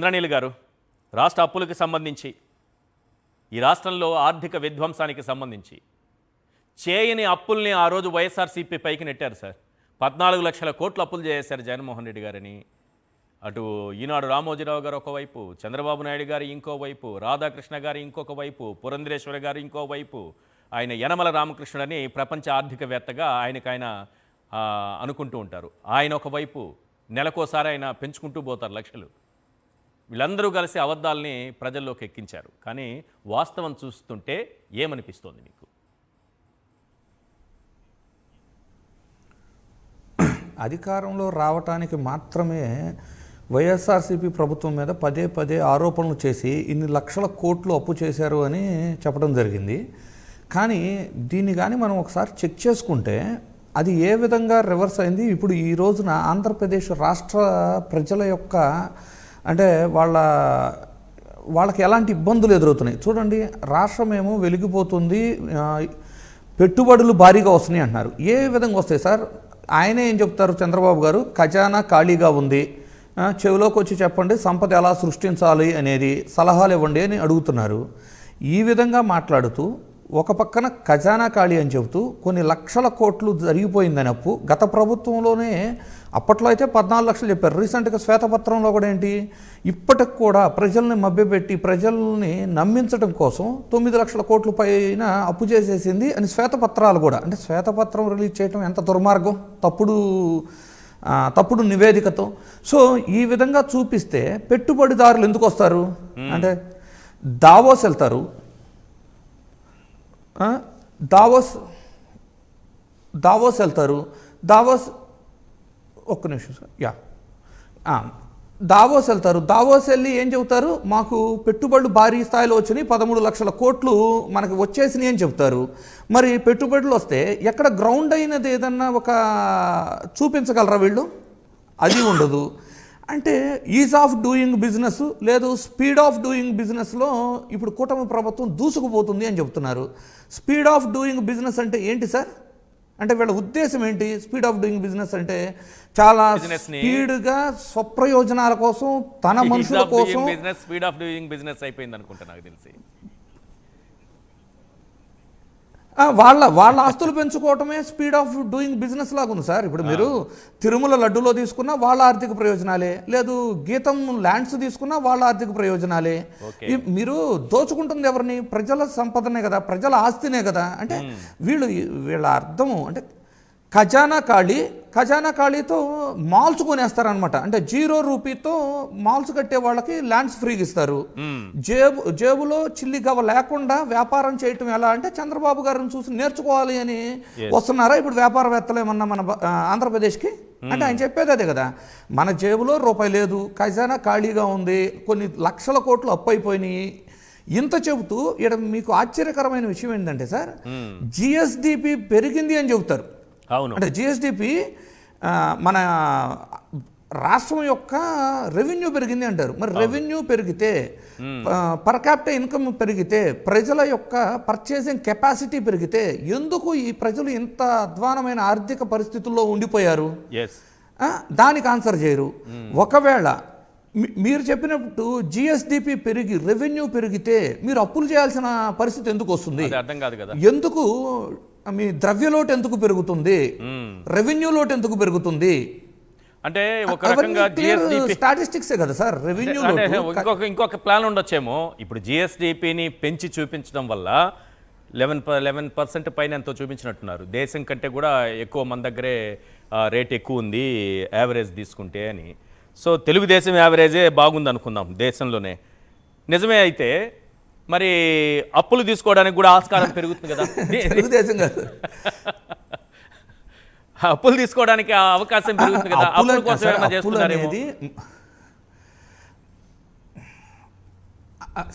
ఇంద్రనీల్ గారు, రాష్ట్ర అప్పులకు సంబంధించి, ఈ రాష్ట్రంలో ఆర్థిక విధ్వంసానికి సంబంధించి చేయని అప్పుల్ని ఆ రోజు వైఎస్ఆర్సీపీ పైకి నెట్టారు సార్. 14 లక్షల కోట్ల అప్పులు చేశారు జగన్మోహన్ రెడ్డి గారని. అటు ఈనాడు రామోజీరావు గారు ఒకవైపు, చంద్రబాబు నాయుడు గారు ఇంకోవైపు, రాధాకృష్ణ గారు ఇంకొక వైపు, పురంధరేశ్వరి గారు ఇంకోవైపు, ఆయన యనమల రామకృష్ణుడని ప్రపంచ ఆర్థికవేత్తగా ఆయన అనుకుంటూ ఉంటారు. ఆయన ఒకవైపు నెలకోసారి ఆయన పెంచుకుంటూ పోతారు లక్షలు. వీళ్ళందరూ కలిసి అబద్ధాలని ప్రజల్లోకి ఎక్కించారు. కానీ వాస్తవం చూస్తుంటే ఏమనిపిస్తోంది మీకు? అధికారంలో రావటానికి మాత్రమే వైఎస్ఆర్సీపీ ప్రభుత్వం మీద పదే పదే ఆరోపణలు చేసి ఇన్ని లక్షల కోట్లు అప్పు చేశారు అని చెప్పడం జరిగింది. కానీ దీన్ని కానీ మనం ఒకసారి చెక్ చేసుకుంటే అది ఏ విధంగా రివర్స్ అయింది. ఇప్పుడు ఈ రోజున ఆంధ్రప్రదేశ్ రాష్ట్ర ప్రజల యొక్క అంటే వాళ్ళకి ఎలాంటి ఇబ్బందులు ఎదురవుతున్నాయి చూడండి. రాష్ట్రమేమో వెలిగిపోతుంది, పెట్టుబడులు భారీగా వస్తున్నాయి అంటున్నారు. ఏ విధంగా వస్తాయి సార్? ఆయనే ఏం చెప్తారు చంద్రబాబు గారు, ఖజానా ఖాళీగా ఉంది, చెవిలోకి వచ్చి చెప్పండి సంపద ఎలా సృష్టించాలి అనేది సలహాలు ఇవ్వండి అని అడుగుతున్నారు. ఈ విధంగా మాట్లాడుతూ ఒక పక్కన ఖజానా ఖాళీ అని చెబుతూ కొన్ని లక్షల కోట్లు జరిగిపోయిందని అప్పు. గత ప్రభుత్వంలోనే అప్పట్లో అయితే 14 లక్షలు చెప్పారు. రీసెంట్గా శ్వేతపత్రంలో కూడా ఏంటి, ఇప్పటికి కూడా ప్రజల్ని మభ్యపెట్టి ప్రజల్ని నమ్మించడం కోసం 9 లక్షల కోట్ల పైన అప్పు చేసేసింది అని శ్వేతపత్రాలు కూడా. అంటే శ్వేతపత్రం రిలీజ్ చేయడం ఎంత దుర్మార్గం, తప్పుడు నివేదికతో. సో ఈ విధంగా చూపిస్తే పెట్టుబడిదారులు ఎందుకు వస్తారు అంటే దావోస్ వెళ్తారు. దావోస్ వెళ్తారు. ఒక్క నిమిషం సార్. దావోస్ వెళ్తారు. దావోస్ వెళ్ళి ఏం చెబుతారు, మాకు పెట్టుబడులు భారీ స్థాయిలో వచ్చినాయి, 13 లక్షల కోట్లు మనకు వచ్చేసినాయి అని చెప్తారు. మరి పెట్టుబడులు వస్తే ఎక్కడ గ్రౌండ్ అయినది ఏదన్నా ఒక చూపించగలరా వీళ్ళు? అది ఉండదు. అంటే ఈజ్ ఆఫ్ డూయింగ్ బిజినెస్ లేదు స్పీడ్ ఆఫ్ డూయింగ్ బిజినెస్లో ఇప్పుడు కూటమి ప్రభుత్వం దూసుకుపోతుంది అని చెప్తున్నారు. స్పీడ్ ఆఫ్ డూయింగ్ బిజినెస్ అంటే ఏంటి సార్? అంటే వీళ్ళ ఉద్దేశం ఏంటి? స్పీడ్ ఆఫ్ డూయింగ్ బిజినెస్ అంటే చాలా స్పీడ్గా స్వప్రయోజనాల కోసం, తన మనుషుల కోసం స్పీడ్ ఆఫ్ డూయింగ్ బిజినెస్ అయిపోయింది అనుకుంటా నాకు తెలిసి. వాళ్ళ ఆస్తులు పెంచుకోవటమే స్పీడ్ ఆఫ్ డూయింగ్ బిజినెస్ లాగా ఉంది సార్. ఇప్పుడు మీరు తిరుమల లడ్డులో తీసుకున్నా వాళ్ళ ఆర్థిక ప్రయోజనాలే, లేదు గీతం ల్యాండ్స్ తీసుకున్నా వాళ్ళ ఆర్థిక ప్రయోజనాలే. మీరు దోచుకుంటుంది ఎవరిని? ప్రజల సంపదనే కదా, ప్రజల ఆస్తినే కదా. అంటే వీళ్ళ అర్థము అంటే ఖజానా ఖాళీతో మాల్స్ కొనేస్తారనమాట. అంటే 0 రూపీతో మాల్స్ కట్టే వాళ్ళకి ల్యాండ్స్ ఫ్రీగా ఇస్తారు. జేబులో చిల్లి గవ లేకుండా వ్యాపారం చేయటం ఎలా అంటే చంద్రబాబు గారిని చూసి నేర్చుకోవాలి అని వస్తున్నారా ఇప్పుడు వ్యాపారవేత్తలు ఏమన్నా మన ఆంధ్రప్రదేశ్కి? అంటే ఆయన చెప్పేది అదే కదా, మన జేబులో రూపాయి లేదు, ఖజానా ఖాళీగా ఉంది, కొన్ని లక్షల కోట్లు అప్పు అయిపోయినాయి. ఇంత చెబుతూ ఇక్కడ మీకు ఆశ్చర్యకరమైన విషయం ఏంటంటే సార్, జిఎస్డిపి పెరిగింది అని చెబుతారు. అంటే జిఎస్డిపి మన రాష్ట్రం యొక్క రెవెన్యూ పెరిగింది అంటారు. మరి రెవెన్యూ పెరిగితే, పర్ క్యాపిటల్ ఇన్కమ్ పెరిగితే, ప్రజల యొక్క పర్చేసింగ్ కెపాసిటీ పెరిగితే ఎందుకు ఈ ప్రజలు ఇంత అధ్వానమైన ఆర్థిక పరిస్థితుల్లో ఉండిపోయారు? దానికి ఆన్సర్ చేయరు. ఒకవేళ మీరు చెప్పినట్టు జిఎస్డిపి పెరిగి రెవెన్యూ పెరిగితే మీరు అప్పులు చేయాల్సిన పరిస్థితి ఎందుకు వస్తుంది? అర్థం కాదు కదా. ఎందుకు మీ ద్రవ్యలోటు ఎందుకు పెరుగుతుంది, రెవెన్యూ లోటు ఎందుకు పెరుగుతుంది? అంటే ఒక రకంగా జిఎస్డిపి స్టాటిస్టిక్సే కదా సార్. రెవెన్యూ ఇంకొక ప్లాన్ ఉండొచ్చేమో. ఇప్పుడు జిఎస్డిపిని పెంచి చూపించడం వల్ల 11% పైన ఎంతో చూపించినట్టున్నారు. దేశం కంటే కూడా ఎక్కువ మన దగ్గరే రేట్ ఎక్కువ ఉంది యావరేజ్ తీసుకుంటే అని. సో తెలుగుదేశం యావరేజే బాగుంది అనుకుందాం దేశంలోనే. నిజమే అయితే మరి అప్పులు తీసుకోవడానికి కూడా ఆస్కారం పెరుగుతుంది కదా. తెలుగుదేశం కాదు, అప్పులు తీసుకోవడానికి అవకాశం పెరుగుతుంది కదా. అప్పుల కోసం ఏమైనా చేస్తున్నారేమో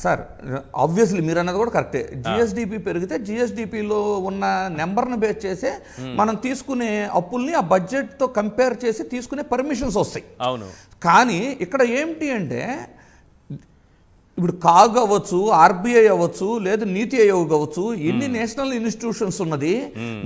సార్. ఆబ్వియస్లీ మీరు అన్నది కూడా కరెక్టే. జిఎస్డిపి పెరిగితే జిఎస్డిపిలో ఉన్న నెంబర్ని బేస్ చేసే మనం తీసుకునే అప్పుల్ని ఆ బడ్జెట్తో కంపేర్ చేసి తీసుకునే పర్మిషన్స్ వస్తాయి. అవును. కానీ ఇక్కడ ఏంటి అంటే ఇప్పుడు కాగ్ అవ్వచ్చు, ఆర్బీఐ అవ్వచ్చు, లేదు నీతి ఆయోగ్ అవ్వచ్చు, ఎన్ని నేషనల్ ఇన్స్టిట్యూషన్స్ ఉన్నది.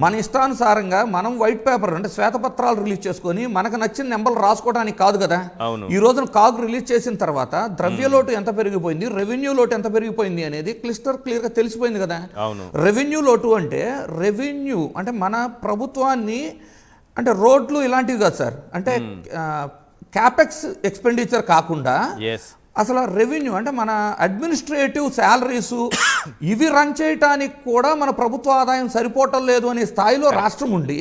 మన ఇష్టానుసారంగా మనం వైట్ పేపర్ అంటే శ్వేతపత్రాలు రిలీజ్ చేసుకొని మనకు నచ్చిన నెంబర్లు రాసుకోవడానికి కాదు కదా. అవును. ఈ రోజున కాగ్ రిలీజ్ చేసిన తర్వాత ద్రవ్య లోటు ఎంత పెరిగిపోయింది, రెవెన్యూ లోటు ఎంత పెరిగిపోయింది అనేది క్లియర్ గా తెలిసిపోయింది కదా. అవును. రెవెన్యూ లోటు అంటే రెవెన్యూ అంటే మన ప్రభుత్వాన్ని అంటే రోడ్లు ఇలాంటివి కాదు సార్, అంటే క్యాపెక్స్ ఎక్స్పెండిచర్ కాకుండా ఎస్ అసలు రెవెన్యూ అంటే మన అడ్మినిస్ట్రేటివ్ శాలరీస్ ఇవి రన్ చేయటానికి కూడా మన ప్రభుత్వ ఆదాయం సరిపోవటం లేదు అనే స్థాయిలో రాష్ట్రం ఉండి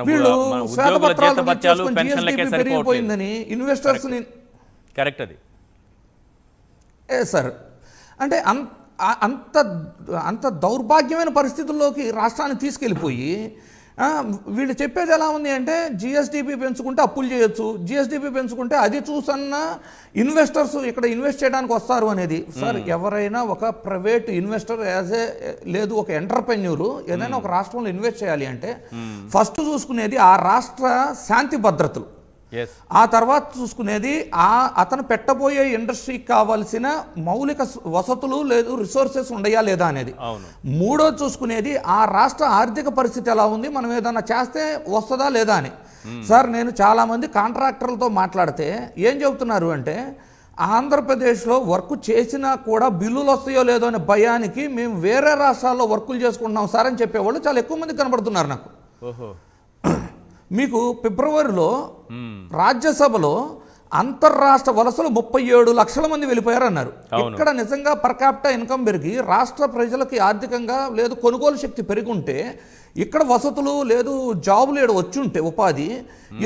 వీళ్ళు శ్వేతపత్రాలు రిలీజ్ చేసుకొని GSDP పెరిగిపోయిందని ఇన్వెస్టర్స్ ని కరెక్ట్ అది సార్ అంటే అంత అంత దౌర్భాగ్యమైన పరిస్థితుల్లోకి రాష్ట్రాన్ని తీసుకెళ్ళిపోయి వీళ్ళు చెప్పేది ఎలా ఉంది అంటే జిఎస్డిపి పెంచుకుంటే అప్పులు చేయొచ్చు, జిఎస్డిపి పెంచుకుంటే అది చూసన్న ఇన్వెస్టర్స్ ఇక్కడ ఇన్వెస్ట్ చేయడానికి వస్తారు అనేది. సార్ ఎవరైనా ఒక ప్రైవేట్ ఇన్వెస్టర్ లేదు ఒక ఎంటర్ప్రెన్యూర్ ఏదైనా ఒక రాష్ట్రంలో ఇన్వెస్ట్ చేయాలి అంటే ఫస్ట్ చూసుకునేది ఆ రాష్ట్ర శాంతి భద్రతలు, ఆ తర్వాత చూసుకునేది అతను పెట్టబోయే ఇండస్ట్రీకి కావాల్సిన మౌలిక వసతులు లేదు రిసోర్సెస్ ఉండయా లేదా అనేది. మూడోది చూసుకునేది ఆ రాష్ట్ర ఆర్థిక పరిస్థితి ఎలా ఉంది, మనం ఏదైనా చేస్తే వస్తుందా లేదా అని. సార్ నేను చాలామంది కాంట్రాక్టర్లతో మాట్లాడితే ఏం చెబుతున్నారు అంటే ఆంధ్రప్రదేశ్లో వర్క్ చేసినా కూడా బిల్లులు వస్తాయో లేదో అనే భయానికి మేము వేరే రాష్ట్రాల్లో వర్కులు చేసుకుంటున్నాం సార్ అని చెప్పేవాళ్ళు చాలా ఎక్కువ మంది కనబడుతున్నారు నాకు. మీకు ఫిబ్రవరిలో రాజ్యసభలో అంతర్రాష్ట్ర వలసలు 37 లక్షల మంది వెళ్ళిపోయారు అన్నారు. ఇక్కడ నిజంగా పర్ క్యాపిటల్ ఇన్కమ్ పెరిగి రాష్ట్ర ప్రజలకి ఆర్థికంగా లేదు కొనుగోలు శక్తి పెరుగుంటే ఇక్కడ వసతులు లేదు జాబులు ఏడు వచ్చి ఉంటే ఉపాధి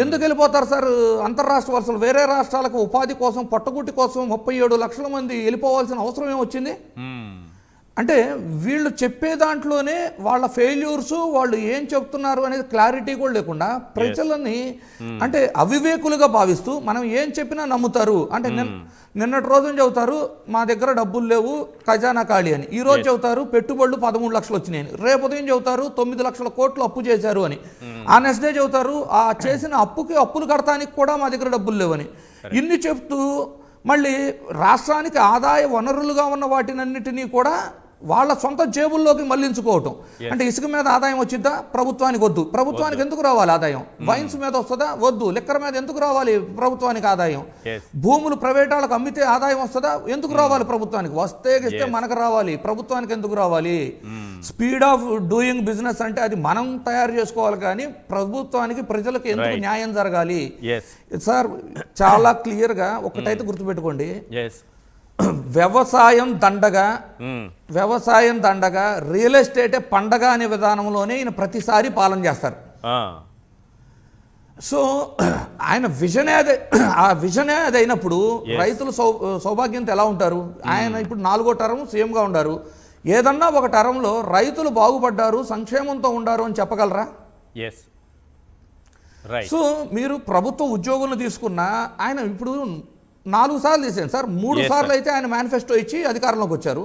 ఎందుకు వెళ్ళిపోతారు సార్ అంతర్రాష్ట్ర వలసలు? వేరే రాష్ట్రాలకు ఉపాధి కోసం పొట్టగుట్టి కోసం 37 లక్షల మంది వెళ్ళిపోవాల్సిన అవసరం ఏమొచ్చింది? అంటే వీళ్ళు చెప్పే దాంట్లోనే వాళ్ళ ఫెయిల్యూర్స్ వాళ్ళు ఏం చెప్తున్నారు అనేది క్లారిటీ కూడా లేకుండా ప్రజలని అంటే అవివేకులుగా భావిస్తూ మనం ఏం చెప్పినా నమ్ముతారు. అంటే నిన్నటి రోజున చెబుతారు మా దగ్గర డబ్బులు లేవు ఖజానా ఖాళీ అని, ఈ రోజు చెబుతారు పెట్టుబడులు 13 లక్షలు వచ్చినాయి అని, రేపు ఉదయం చెబుతారు 9 లక్షల కోట్లు అప్పు చేశారు అని, ఆ నెక్స్ట్ డే చెబుతారు ఆ చేసిన అప్పులు కడతానికి కూడా మా దగ్గర డబ్బులు లేవని. ఇన్ని చెప్తూ మళ్ళీ రాష్ట్రానికి ఆదాయ వనరులుగా ఉన్న వాటినన్నిటినీ కూడా వాళ్ళ సొంత జేబుల్లోకి మళ్లించుకోవటం. అంటే ఇసుక మీద ఆదాయం వచ్చిద్దా? ప్రభుత్వానికి వద్దు. ప్రభుత్వానికి ఎందుకు రావాలి ఆదాయం? వైన్స్ మీద వస్తుందా? వద్దు. లిక్కర్ మీద ఎందుకు రావాలి ప్రభుత్వానికి ఆదాయం? భూములు ప్రైవేట్ వాళ్ళకి అమ్మితే ఆదాయం వస్తుందా? ఎందుకు రావాలి ప్రభుత్వానికి? వస్తే ఇస్తే మనకు రావాలి, ప్రభుత్వానికి ఎందుకు రావాలి? స్పీడ్ ఆఫ్ డూయింగ్ బిజినెస్ అంటే అది మనం తయారు చేసుకోవాలి కానీ ప్రభుత్వానికి ప్రజలకు ఎందుకు న్యాయం జరగాలి? సార్ చాలా క్లియర్గా ఒకటైతే గుర్తుపెట్టుకోండి, వ్యవసాయం దండగా రియల్ ఎస్టేటే పండగ అనే విధానంలోనే ఈయన ప్రతిసారి పాలన చేస్తారు. సో ఆయన విజనే అదే, ఆ విజనే అది అయినప్పుడు రైతులు సౌభాగ్యంతో ఎలా ఉంటారు? ఆయన ఇప్పుడు 4వ టర్మ్ సీఎంగా ఉన్నారు, ఏదన్నా ఒక టర్మ్లో రైతులు బాగుపడ్డారు సంక్షేమంతో ఉండారు అని చెప్పగలరా? సో మీరు ప్రభుత్వ ఉద్యోగులను తీసుకున్నా ఆయన ఇప్పుడు 4 సార్లు తీసాను సార్, 3 సార్లు అయితే ఆయన మేనిఫెస్టో ఇచ్చి అధికారంలోకి వచ్చారు.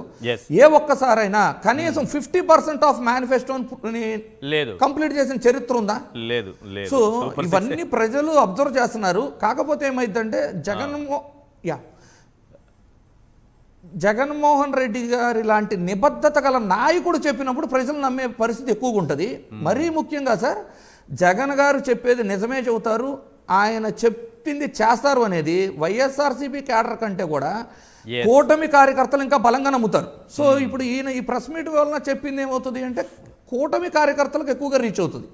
ఏ ఒక్కసారైనా కనీసం 50% ఆఫ్ మేనిఫెస్టోని కంప్లీట్ చేసిన చరిత్ర ఉందా? లేదు. సో ఇవన్నీ ప్రజలు అబ్జర్వ్ చేస్తున్నారు. కాకపోతే ఏమైందంటే జగన్మోహన్ రెడ్డి గారి లాంటి నిబద్ధత గల నాయకుడు చెప్పినప్పుడు ప్రజలు నమ్మే పరిస్థితి ఎక్కువగా ఉంటుంది. మరీ ముఖ్యంగా సార్ జగన్ గారు చెప్పేది నిజమే చెబుతారు, ఆయన చెప్పింది చేస్తారు అనేది వైఎస్ఆర్సీపీ క్యాడర్ కంటే కూడా కూటమి కార్యకర్తలు ఇంకా బలంగా నమ్ముతారు. సో ఇప్పుడు ఈయన ఈ ప్రెస్ మీట్ వలన చెప్పింది ఏమవుతుంది అంటే కూటమి కార్యకర్తలకు ఎక్కువగా రీచ్ అవుతుంది.